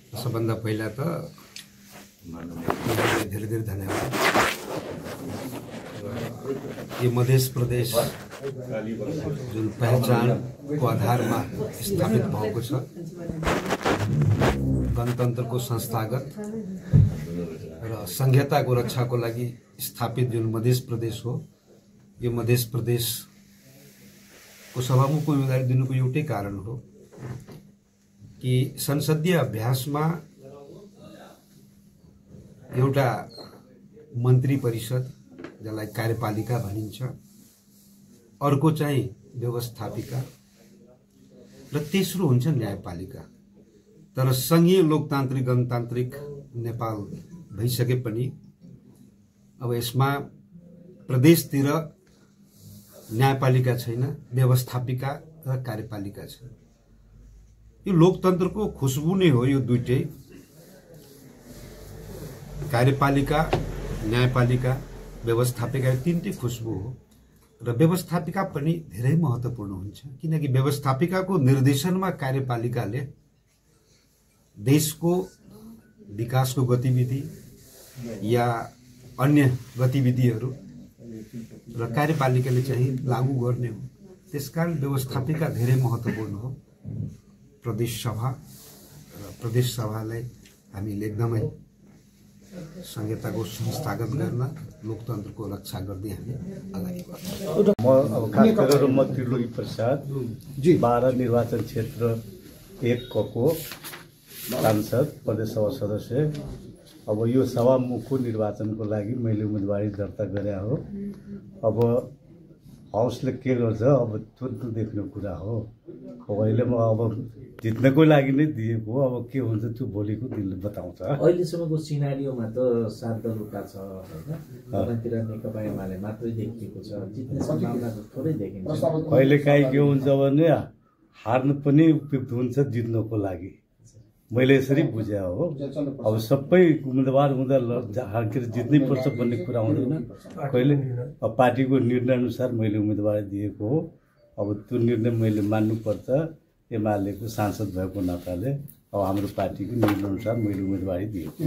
सबभन्दा पहिला त धेरै धेरै धन्यवाद। यो मध्य प्रदेश जुन पहिचानको आधारमा स्थापित भएको छ, गणतन्त्रको संस्थागत र संहिताको रक्षाको लागि स्थापित जुन मध्य प्रदेश हो, यो मध्य प्रदेशको सभामुखको उम्मेदवारी दिनुको एउटै कारण हो कि संसदीय अभ्यासमा एउटा मन्त्री परिषद जसलाई कार्यपालिका भनिन्छ, अर्को चाहिँ व्यवस्थापिका र तेस्रो हुन्छ न्यायपालिका। तर संघीय लोकतान्त्रिक गणतान्त्रिक नेपाल भइसके पनि अब यसमा प्रदेशतिर न्यायपालिका छैन, व्यवस्थापिका र कार्यपालिका छ। यो लोकतन्त्रको खुशबु नै हो। यो दुईटै कार्यपालिका, न्यायपालिका, व्यवस्थापिका, यो तीनटै खुशबु हो। र व्यवस्थापिका पनि धेरै महत्त्वपूर्ण हुन्छ, किनकि व्यवस्थापिकाको निर्देशनमा कार्यपालिकाले देशको विकासको गतिविधि या अन्य गतिविधिहरू र कार्यपालिकाले चाहिँ लागू गर्ने हो। त्यसकारण व्यवस्थापिका धेरै महत्त्वपूर्ण हो। प्रदेश सभा र प्रदेश सभालाई हामीले एकदमै संहिताको संस्थागत गर्न, लोकतन्त्रको रक्षा गर्दै हामी अगाडि बढ्छौँ। म खास गरेर म त्रिलोकी प्रसाद 12 निर्वाचन क्षेत्र 1 को सांसद, प्रदेश सभा सदस्य। अब यो सभामुखको निर्वाचनको लागि मैले उम्मेदवारी दर्ता गरे हो। अब हाउसले के गर्छ अब तुरन्त देख्ने कुरा हो। अहिले म अब जित्नको लागि नै दिएको हो। अब के हुन्छ त्यो भोलिको दिनले बताउँछ। अहिलेसम्मको सिनारियोमा त 7 दलका छ हैन, तपाईँतिर नेकपा एमाले मात्रै देखिएको छ, जित्ने सम्भावना त थोरै देखिन्छ। कहिले काहीँ के हुन्छ भने हार्नु पनि उपयुक्त हुन्छ जित्नको लागि, मैले यसरी बुझे हो। अब सबै उम्मेदवार हुँदा हार्केर जित्नै पर्छ भन्ने कुरा हुँदैन। कहिले अब पार्टीको निर्णय अनुसार मैले उम्मेदवारी दिएको हो। अब त्यो निर्णय मैले मान्नुपर्छ। एमालेको सांसद भएको नाताले अब हाम्रो पार्टीको निर्णय अनुसार मैले उम्मेदवारी दिएको।